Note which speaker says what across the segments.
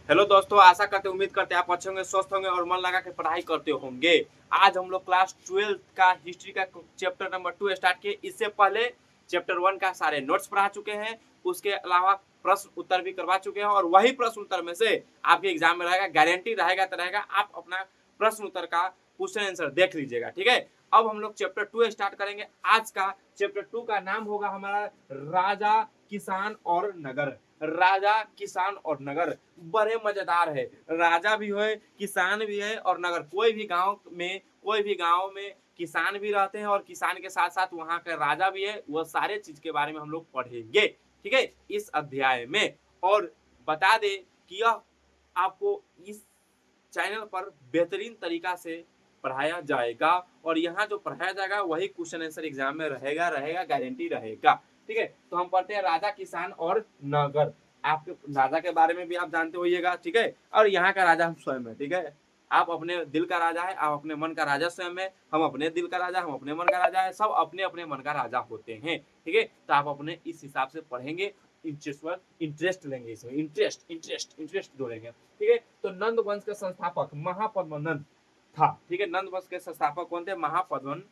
Speaker 1: Hello दोस्तों, आशा करते उम्मीद करते आप अच्छे होंगे, स्वस्थ होंगे और मन लगा के पढ़ाई करते होंगे। आज हम लोग क्लास 12 का हिस्ट्री का चैप्टर नंबर 2 स्टार्ट किए। इससे पहले चैप्टर 1 का सारे नोट्स पढ़ा चुके हैं, उसके अलावा प्रश्न उत्तर भी करवा चुके हैं और वही प्रश्न उत्तर में से आपके एग्जाम में रहेगा, गारंटी रहेगा तो रहेगा। आप अपना प्रश्न उत्तर का क्वेश्चन आंसर देख लीजिएगा, ठीक है। अब हम लोग चैप्टर 2 स्टार्ट करेंगे। आज का चैप्टर 2 का नाम होगा हमारा राजा, किसान और नगर। राजा, किसान और नगर बड़े मजेदार है। राजा भी है, किसान भी है और नगर। कोई भी गांव में किसान भी रहते हैं और किसान के साथ साथ वहां का राजा भी है। वह सारे चीज के बारे में हम लोग पढ़ेंगे, ठीक है, इस अध्याय में। और बता दे कि यह आपको इस चैनल पर बेहतरीन तरीका से पढ़ाया जाएगा और यहाँ जो पढ़ाया जाएगा वही क्वेश्चन आंसर एग्जाम में रहेगा, गारंटी रहेगा, ठीक है। तो हम पढ़ते हैं राजा, किसान और नगर। आपके राजा के बारे में भी आप जानते होइएगा, ठीक है। और यहाँ का राजा हम स्वयं है, ठीक है। आप अपने दिल का राजा है, आप अपने मन का राजा स्वयं है। हम अपने दिल का राजा, हम अपने मन का राजा है। सब अपने अपने मन का राजा होते हैं, ठीक है। तो आप अपने इस हिसाब से पढ़ेंगे, इंटरेस्ट लेंगे इसमें, इंटरेस्ट जोड़ेंगे, ठीक है। तो नंद वंश के संस्थापक महापद्मनंद था, ठीक है। नंद वंश के संस्थापक कौन थे? महापद्मनंद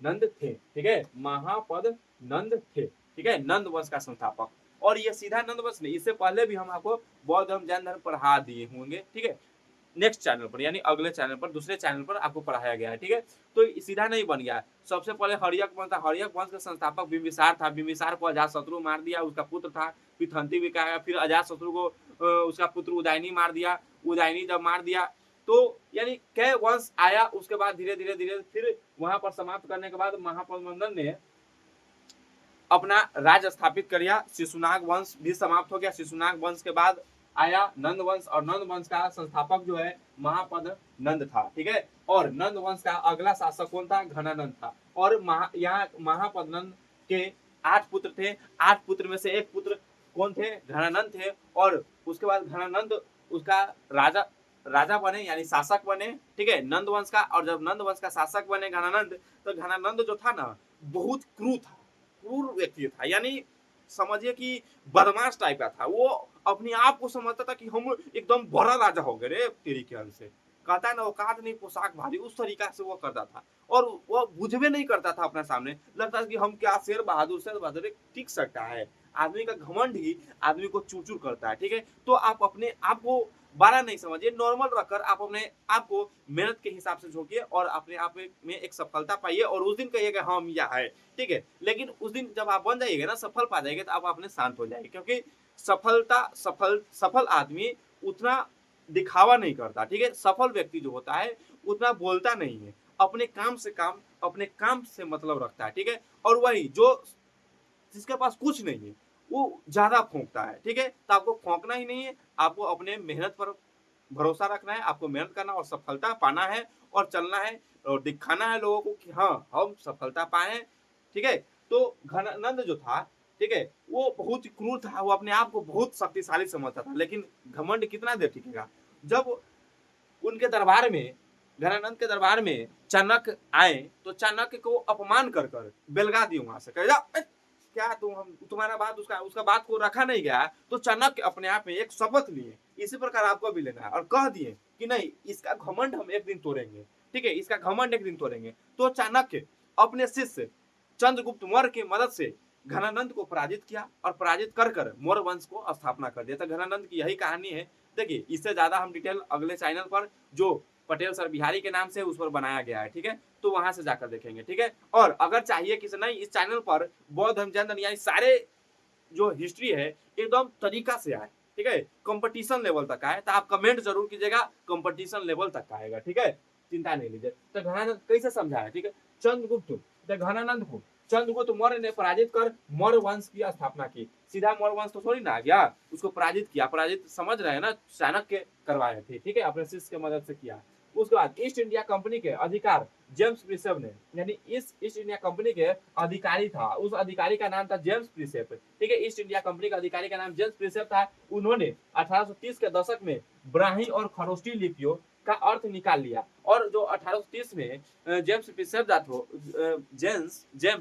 Speaker 1: नंद थे, ठीक है। महापद नंद थे, ठीक है, नंद वंश का संस्थापक। और ये सीधा नंद वंश नहीं, इससे पहले भी हम आपको बौद्ध धर्म, जैन धर्म पढ़ा दिए होंगे, ठीक है। नेक्स्ट चैनल पर, यानी अगले चैनल पर, दूसरे चैनल पर आपको पढ़ाया गया है, ठीक है। तो सीधा नहीं बन गया। सबसे पहले हर्यक वंश था। हर्यक वंश का संस्थापक बिंबिसार था। बिंबिसार को अजातशत्रु मार दिया, उसका पुत्र था पिथंती विकाया। फिर अजातशत्रु को उसका पुत्र उदयनी मार दिया। उदयनी जब मार दिया तो यानी कई वंश आया। उसके बाद धीरे धीरे फिर वहां पर समाप्त करने के बाद महापद्मनंद ने अपना राज स्थापित कर दिया। शिशुनाग वंश भी समाप्त हो गया। शिशुनाग वंश के बाद आया नंद वंश और नंद वंश का संस्थापक जो है महापद नंद था, ठीक है। और नंद वंश का अगला शासक कौन था? घनानंद था। और यहाँ महापद नंद के 8 पुत्र थे। 8 पुत्र में से एक पुत्र कौन थे? घनानंद थे। और उसके बाद घनानंद उसका राजा बने, यानी शासक बने, ठीक है, नंद वंश का। और जब नंद वंश का शासक बने घनानंद, तो घनानंद जो था ना, बहुत क्रूर व्यक्ति था। यानी समझिए कि बदमाश टाइप का था। वो अपने आप को समझता था कि हम एकदम बड़ा राजा हो गए रे तेरी ख्याल से। कहता है ना, औकात नहीं पोशाक भारी, उस तरीका से वो करता था। और वो बुझवे नहीं करता था अपने सामने। लगता था कि हम क्या शेर बहादुर टिक सकता है। आदमी का घमंड ही आदमी को चूर करता है, ठीक है। तो आप अपने आप को बड़ा नहीं समझिए, नॉर्मल रखकर आप अपने आप को मेहनत के हिसाब से झोंकिए और अपने आप में एक सफलता पाइए। और उस दिन कहिएगा हम यह है, ठीक है। लेकिन उस दिन जब आप बन जाइएगा ना, सफल पा जाएंगे, तो आप अपने शांत हो जाएंगे। क्योंकि सफल आदमी उतना दिखावा नहीं करता, ठीक है। सफल व्यक्ति जो होता है उतना बोलता नहीं है। अपने काम से मतलब रखता है, ठीक है। और वही जो जिसके पास कुछ नहीं है वो ज्यादा फूंकता है, ठीक है। तो आपको फूंकना ही नहीं है, आपको अपने मेहनत पर भरोसा रखना है। आपको मेहनत करना और सफलता पाना है और चलना है और दिखाना है लोगों को कि हाँ हम सफलता पाए हैं, ठीक है। तो घनानंद जो था, ठीक है, वो बहुत क्रूर था। वो अपने आप को बहुत शक्तिशाली समझता था। लेकिन घमंड कितना देर टिकेगा? जब उनके दरबार में, घनानंद के दरबार में चाणक्य आए, तो चाणक्य को अपमान कर बेलगा दिए वहां से। कह क्या तुम्हारा बात उसका बात को रखा नहीं गया। तो चाणक्य अपने आप में एक शपथ लिए, इसी प्रकार आपको भी लेना है, और कह दिए कि नहीं, इसका घमंड हम एक दिन तोड़ेंगे, ठीक है, इसका घमंड एक दिन तोड़ेंगे। तो चाणक्य अपने शिष्य चंद्रगुप्त मौर्य की मदद से घनानंद को पराजित किया और पराजित कर मौर्य वंश को स्थापना कर दिया। तो घनानंद की यही कहानी है। देखिए, इससे ज्यादा हम डिटेल अगले चैनल पर, जो पटेल सर बिहारी के नाम से उस पर बनाया गया है, ठीक है, तो वहां से जाकर देखेंगे, ठीक है। और अगर चाहिए कि नहीं, इस चैनल पर बौद्ध धर्म, जैन धर्म, यानी सारे जो हिस्ट्री है एकदम तरीका से आए, ठीक है, कंपटीशन लेवल तक आए, तो आप कमेंट जरूर कीजिएगा, कंपटीशन लेवल तक आएगा, ठीक है, चिंता नहीं लीजिए। तो घनानंद कैसे समझाया, ठीक है, घनानंद को चंद्रगुप्त मौर्य ने पराजित कर मौर्य वंश की स्थापना की। सीधा मौर्य वंश तो थोड़ी ना आ गया, उसको पराजित किया। पराजित समझ रहे हैं ना, चाणक्य करवाए थे, ठीक है, अपने शिष्य की मदद से किया। उसके बाद ईस्ट इंडिया कंपनी के अधिकार जेम्स प्रिसेप ने, यानी इस ईस्ट इंडिया कंपनी के अधिकारी था, उस अधिकारी का नाम था जेम्स प्रिसेप, ठीक है। ईस्ट इंडिया कंपनी का अधिकारी का नाम जेम्स प्रिसेप था। उन्होंने 1830 के दशक में ब्राह्मी और खरोष्टी लिपियों का अर्थ निकाल लिया। और जो 1830 में जेम्स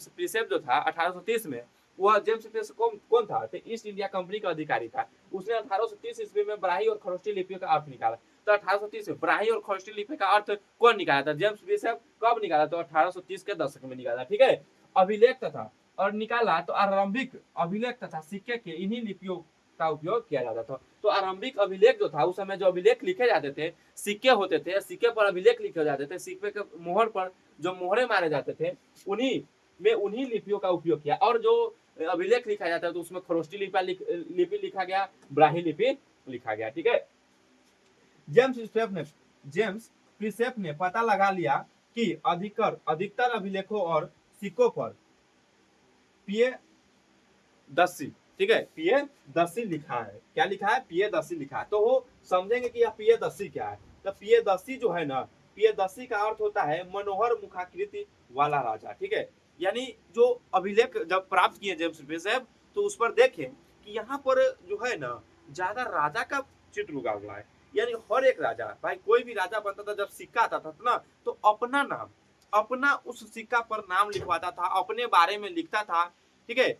Speaker 1: प्रिसेप जो था 1830 में वह जेम्स प्रिंस कौन था? तो ईस्ट इंडिया कंपनी का अधिकारी था। उसने 1830 ईस्वी में ब्राही और खरोष्टी लिपियों का अर्थ निकाला। तो 1830 में ब्राही और खरोष्टी लिपि का अर्थ कौन निकाला था? जेम्स प्रिंस कब निकाला? तो 1830 के दशक में निकाला। ठीक है, अभिलेख तथा और निकाला तो आरंभिक अभिलेख तथा सिक्के के इन्हीं लिपियों का उपयोग किया जाता था। तो आरंभिक अभिलेख जो था, उस समय जो अभिलेख लिखे जाते थे, सिक्के होते थे, सिक्के पर अभिलेख लिखे जाते थे, सिक्के के मोहर पर जो मोहरे मारे जाते थे, उन्हीं लिपियों का उपयोग किया। और जो अभिलेख लिखा जाता है तो उसमें खरोष्टी लिपि लिखा गया, ब्राही लिपि लिखा गया। ठीक है, जेम्स प्रिंसेप ने पता लगा लिया कि अधिकतर अभिलेखों और सिक्कों पर पियदस्सी, ठीक है, पियदस्सी लिखा है। क्या लिखा है? पियदस्सी लिखा है। तो वो समझेंगे कि यह पियदस्सी क्या है। तो पियदस्सी जो है ना, पियदस्सी का अर्थ होता है मनोहर मुखाकृति वाला राजा। ठीक है, यानी जो अभिलेख जब प्राप्त किए जेम्स प्रिंसेप, तो उस पर देखें कि यहाँ पर जो है ना ज्यादा राजा का चित्र उगा हुआ है। यानी हर एक राजा, भाई कोई भी राजा बनता था, जब सिक्का आता था ना, तो अपना नाम, अपना उस सिक्का पर नाम लिखवाता था, अपने बारे में लिखता था। ठीक है,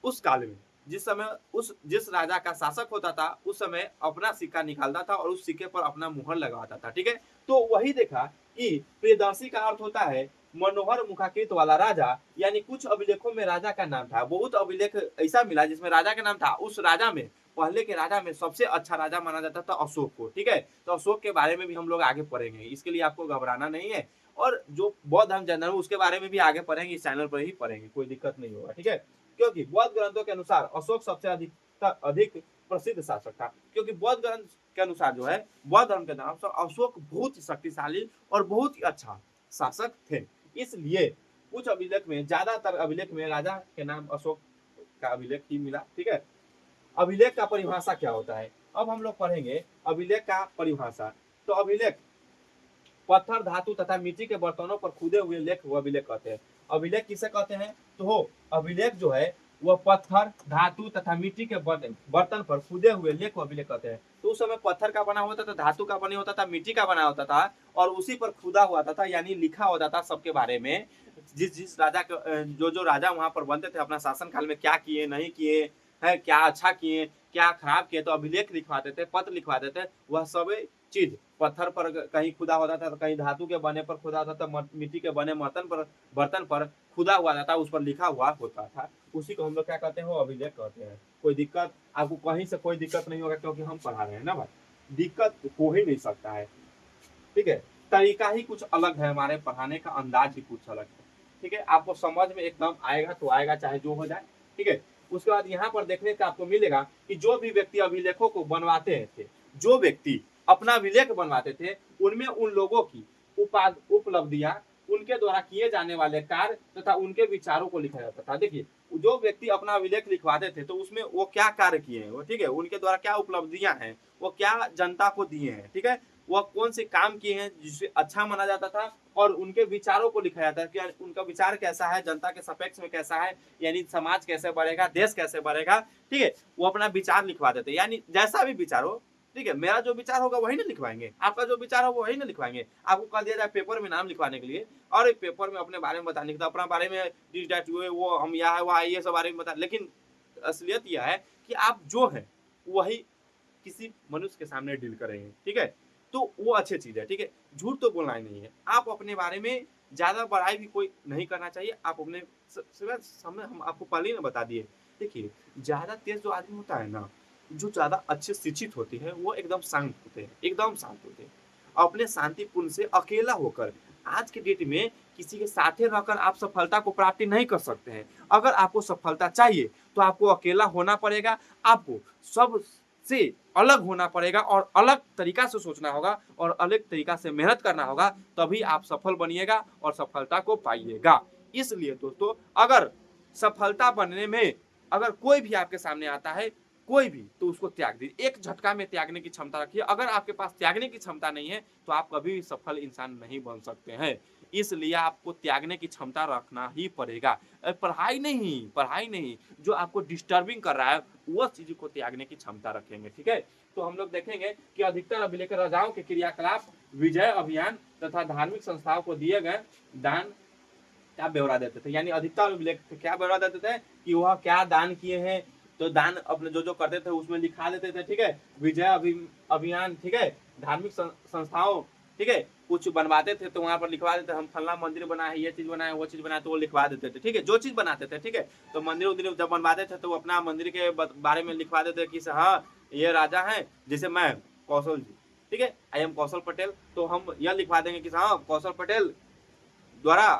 Speaker 1: उस काल में जिस राजा का शासक होता था, उस समय अपना सिक्का निकालता था और उस सिक्के पर अपना मुहर लगाता था। ठीक है, तो वही देखा कि प्रियदर्शी का अर्थ होता है मनोहर मुखाकृत वाला राजा। यानी कुछ अभिलेखों में राजा का नाम था, बहुत अभिलेख ऐसा मिला जिसमें राजा का नाम था। उस राजा में, पहले के राजा में सबसे अच्छा राजा माना जाता था अशोक को। ठीक है, तो अशोक के बारे में भी हम लोग आगे पढ़ेंगे, इसके लिए आपको घबराना नहीं है। और जो बौद्ध धर्म जनरल, उसके बारे में भी आगे पढ़ेंगे, इस चैनल पर ही पढ़ेंगे, कोई दिक्कत नहीं होगा। ठीक है, क्योंकि बौद्ध ग्रंथों के अनुसार अशोक सबसे अधिक प्रसिद्ध शासक था। क्योंकि बौद्ध ग्रंथ के अनुसार जो है, बौद्ध धर्म के नाम से अशोक बहुत ही शक्तिशाली और बहुत ही अच्छा शासक थे। इसलिए कुछ अभिलेख में, ज्यादातर अभिलेख में राजा के नाम अशोक का अभिलेख ही मिला। ठीक है, अभिलेख का परिभाषा क्या होता है? अब हम लोग पढ़ेंगे अभिलेख का परिभाषा। तो अभिलेख पत्थर, धातु तथा मिट्टी के बर्तनों पर खुदे हुए लेख वो अभिलेख कहते हैं। अभिलेख किसे कहते हैं? तो अभिलेख जो है वह पत्थर, धातु तथा मिट्टी के बर्तन पर खुदे हुए लेख को अभिलेख कहते हैं। तो उस समय पत्थर का बना होता था, धातु का बना होता था, मिट्टी का बना होता था, और उसी पर खुदा हुआ था, यानी लिखा होता था सबके बारे में। जिस राजा के जो राजा वहां पर बनते थे, अपना शासन काल में क्या किए, नहीं किए है, क्या अच्छा किए, क्या खराब किए, तो अभिलेख लिखवाते थे, पत्र लिखवाते थे। वह सब चीज पत्थर पर कहीं खुदा होता था, कहीं धातु के बने पर खुदा होता था, मिट्टी के बने बर्तन पर खुदा हुआ था, उस पर लिखा हुआ होता था। उसी को हम लोग क्या कहते हैं? वो अभिलेख कहते हैं। कोई दिक्कत आपको कहीं से कोई दिक्कत नहीं होगा, क्योंकि हम पढ़ा रहे हैं ना भाई, दिक्कत हो ही नहीं सकता है। ठीक है, तरीका ही कुछ अलग है, हमारे पढ़ाने का अंदाज ही कुछ अलग है। ठीक है, आपको समझ में एकदम आएगा तो आएगा, चाहे जो हो जाए। ठीक है, उसके बाद यहाँ पर देखने का आपको मिलेगा कि जो भी व्यक्ति अभिलेखों को बनवाते थे, जो व्यक्ति अपना अभिलेख बनवाते थे, उनमें उन लोगों की उपलब्धियां, उनके द्वारा किए जाने वाले कार्य तथा उनके विचारों को लिखा जाता था। देखिए, जो व्यक्ति अपना अभिलेख लिखवाते थे, तो उसमें वो क्या कार्य किए हैं, वो ठीक है, उनके द्वारा क्या उपलब्धियां हैं, वो क्या जनता को दिए हैं। ठीक है, वह कौन से काम किए हैं जिससे अच्छा माना जाता था, और उनके विचारों को लिखा जाता है कि उनका विचार कैसा है, जनता के सापेक्ष में कैसा है, यानी समाज कैसे बढ़ेगा, देश कैसे बढ़ेगा। ठीक है, वो अपना विचार लिखवा देते, यानी जैसा भी विचार हो। ठीक है, मेरा जो विचार होगा वही ना लिखवाएंगे, आपका जो विचार होगा वही ना लिखवाएंगे। आपको कह दिया जाए पेपर में नाम लिखवाने के लिए, और एक पेपर में अपने बारे में बताने के, तो अपना बारे में वो हम यहाँ है वहाँ, ये सब बारे में बता। लेकिन असलियत यह है कि आप जो है वही किसी मनुष्य के सामने डील करेंगे। ठीक है, तो वो अच्छी चीज है। ठीक है, झूठ तो बोलना ही नहीं है। आप अपने बारे में ज्यादा बड़ाई भी कोई नहीं करना चाहिए। आप अपने सामने, हम आपको पहले ही ना बता दिए। देखिए, ज्यादा तेज जो आदमी होता है ना, जो ज्यादा अच्छे शिक्षित होती है, वो एकदम शांत होते हैं, एकदम शांत होते हैं। अपने शांतिपूर्ण से अकेला होकर, आज के डेट में किसी के साथ रहकर आप सफलता को प्राप्ति नहीं कर सकते हैं। अगर आपको सफलता चाहिए तो आपको अकेला होना पड़ेगा, आपको सब से अलग होना पड़ेगा, और अलग तरीका से सोचना होगा, और अलग तरीका से मेहनत करना होगा, तभी आप सफल बनिएगा और सफलता को पाइएगा। इसलिए दोस्तों, अगर सफलता बनने में अगर कोई भी आपके सामने आता है, कोई भी, तो उसको त्याग दीजिए। एक झटका में त्यागने की क्षमता रखिए। अगर आपके पास त्यागने की क्षमता नहीं है, तो आप कभी भी सफल इंसान नहीं बन सकते हैं। इसलिए आपको त्यागने की क्षमता रखना ही पड़ेगा। पढ़ाई नहीं, जो आपको डिस्टर्बिंग कर रहा है, वो चीज को त्यागने की क्षमता रखेंगे। ठीक है, तो हम लोग देखेंगे कि अधिकतर अभिलेख राजाओं के क्रियाकलाप, विजय अभियान तथा धार्मिक संस्थाओं को दिए गए दान क्या ब्यौरा देते थे, यानी अधिकतर अभिलेख क्या ब्यौरा देते थे कि वह क्या दान किए हैं, तो दान अपने जो जो करते थे उसमें लिखा देते थे, ठीक है। विजय अभियान, ठीक है, धार्मिक संस्थाओं, ठीक है, कुछ बनवाते थे तो वहां पर लिखवा देते, हम फलना मंदिर बनाए, ये चीज बनाए, वो चीज बनाए, तो वो लिखवा देते थे, ठीक है, जो चीज बनाते थे, ठीक है। तो मंदिर उंदिर जब बनवाते थे तो वो अपना मंदिर के बारे में लिखवा देते कि हाँ ये राजा है, जैसे मैं कौशल जी, ठीक है, आई एम कौशल पटेल, तो हम यह लिखवा देंगे कि हाँ कौशल पटेल द्वारा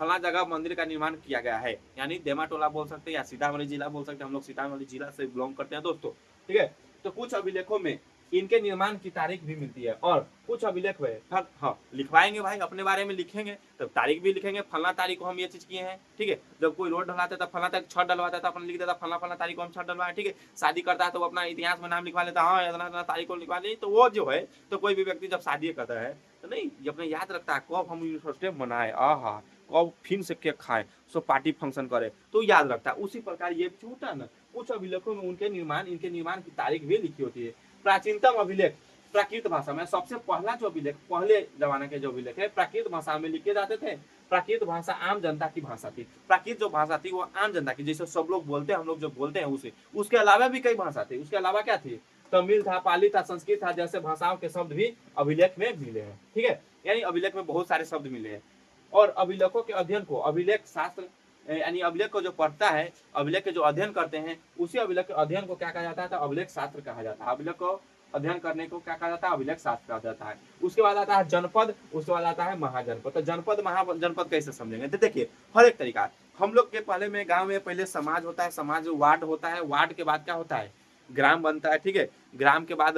Speaker 1: फला जगह मंदिर का निर्माण किया गया है, यानी देमाटोला बोल सकते हैं या सीतामढ़ी जिला बोल सकते हैं, हम लोग सीतामढ़ी जिला से बिलोंग करते हैं दोस्तों, ठीक है। तो कुछ अभिलेखों में इनके निर्माण की तारीख भी मिलती है, और कुछ अभिलेख में हाँ लिखवाएंगे भाई, अपने बारे में लिखेंगे तब तारीख भी लिखेंगे, फला तारीख को हम ये चीज किए हैं, ठीक है। जब कोई रोड ढलाता था फला तक छत डलवाता था, अपन लिख देता फला फला तारीख को हम छत डलवाए, ठीक है। शादी करता है तो अपना इतिहास में नाम लिखवा लेता, हाँ इतना तारीख को लिखवा ली, तो वो जो है, तो कोई भी व्यक्ति जब शादी करता है तो नहीं ये अपने याद रखता है कब हम यूनिवर्सिटी मनाए, आहा कब फिर से केक खाए, सो पार्टी फंक्शन करे, तो याद रखता है। उसी प्रकार ये भी होता है ना, कुछ अभिलेखों में उनके निर्माण की तारीख भी लिखी होती है। प्राचीनतम अभिलेख प्राकृत भाषा में, सबसे पहला जो अभिलेख, पहले जमाने के जो अभिलेख है प्राकृत भाषा में लिखे जाते थे। प्राकृत भाषा आम जनता की भाषा थी, प्राकृत जो भाषा थी वो आम जनता की, जैसे सब लोग बोलते हैं, हम लोग जो बोलते हैं उसे, उसके अलावा भी कई भाषा थी, उसके अलावा क्या थी, तमिल था, पाली था, संस्कृत था, जैसे भाषाओं के शब्द भी अभिलेख में मिले हैं, ठीक है। यानी अभिलेख में बहुत सारे शब्द मिले हैं। और अभिलेखों के अध्ययन को अभिलेख शास्त्र, यानी अभिलेख को जो पढ़ता है, अभिलेख के जो अध्ययन करते हैं, उसी अभिलेख के अध्ययन को क्या कहा जाता है, तो अभिलेख शास्त्र कहा जाता है। अभिलेख को अध्ययन करने को क्या कहा जाता है, अभिलेख शास्त्र कहा जाता है। उसके बाद आता है जनपद, उसके बाद आता है महाजनपद। तो जनपद महाजनपद कैसे समझेंगे, तो देखिए हर एक तरीका, हम लोग के पहले में गांव में पहले समाज होता है, समाज वार्ड होता है, वार्ड के बाद क्या होता है, ग्राम बनता है, ठीक है, ग्राम के बाद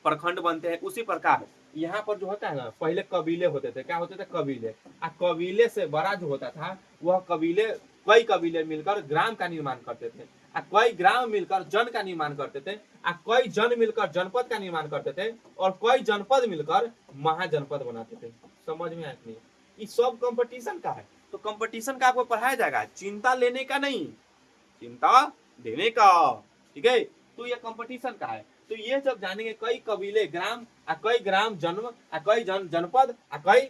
Speaker 1: प्रखंड बनते हैं। उसी प्रकार यहाँ पर जो होता है ना, पहले कबीले होते थे, क्या होते थे, कबीले, कबीले से बड़ा जो होता था वह कबीले, कई कबीले मिलकर ग्राम का निर्माण करते थे, कई ग्राम मिलकर जन का निर्माण करते थे, कई जन मिलकर जनपद का निर्माण करते थे, और कई जनपद मिलकर महाजनपद बनाते थे। समझ में आया नहीं, ये सब कंपटीशन का है। तो कंपटीशन का आपको पढ़ाया जाएगा, चिंता लेने का नहीं, चिंता देने का, ठीक है। तो ये कंपटीशन का है। तो ये जब जानेंगे कई कबीले ग्राम, कई ग्राम जन्म, कई जनपद, कई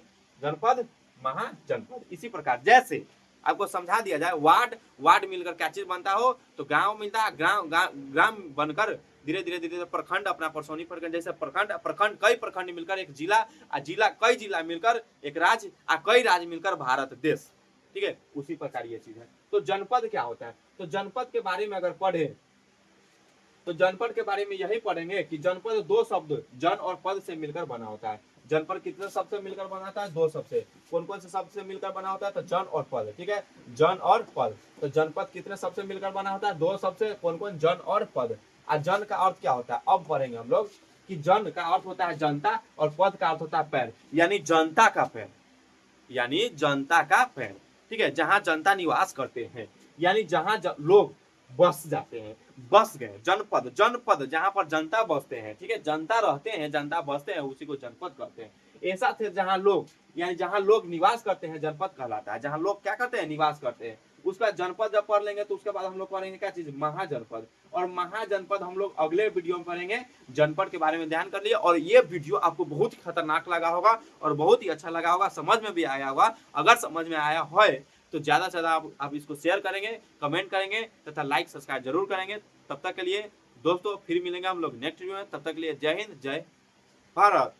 Speaker 1: जनपद महाजनपद, इसी प्रकार जैसे आपको समझा दिया जाए, वार्ड मिलकर क्या चीज बनता हो, तो गांव मिलता है, ग्राम बनकर धीरे धीरे प्रखंड, अपना परसौनी प्रखंड, जैसे प्रखंड कई प्रखंड मिलकर एक जिला, जिला कई जिला मिलकर एक राज्य, कई राज्य मिलकर भारत देश, ठीक है। उसी प्रकार ये चीज है। तो जनपद क्या होता है, तो जनपद के बारे में अगर पढ़े तो जनपद के बारे में यही पढ़ेंगे कि जनपद दो शब्द जन और पद से मिलकर बना होता है। जनपद कितने शब्द से मिलकर बना होता है, दो शब्द से। कौन कौन से शब्द से मिलकर बना होता है, तो जन और पद, ठीक है, जन और पद। तो जनपद कितने शब्द से मिलकर बना होता है, दो शब्द से। कौन कौन, जन और पद। और जन का अर्थ क्या होता है, अब पढ़ेंगे हम लोग कि जन का अर्थ होता है जनता, और पद का अर्थ होता है पैर, यानी जनता का पैर, यानी जनता का पैर, ठीक है, जहां जनता निवास करते हैं, यानी जहां लोग बस जाते हैं, बस गए, जनपद, जनपद जहां पर जनता बसते हैं, ठीक है, जनता रहते हैं, जनता बसते हैं, उसी को जनपद कहते हैं। ऐसा थे जहां लोग, यानी जहां लोग निवास करते हैं, जनपद कहलाता है। जहां लोग क्या करते हैं, निवास करते हैं। उसका जनपद जब पढ़ लेंगे तो उसके बाद हम लोग पढ़ेंगे क्या चीज, महाजनपद। और महाजनपद हम लोग अगले वीडियो में पढ़ेंगे। जनपद के बारे में ध्यान कर लिए। और ये वीडियो आपको बहुत ही खतरनाक लगा होगा और बहुत ही अच्छा लगा होगा, समझ में भी आया होगा। अगर समझ में आया है तो ज़्यादा से ज़्यादा आप इसको शेयर करेंगे, कमेंट करेंगे तथा लाइक सब्सक्राइब जरूर करेंगे। तब तक के लिए दोस्तों फिर मिलेंगे हम लोग नेक्स्ट वीडियो में। तब तक के लिए जय हिंद, जय भारत।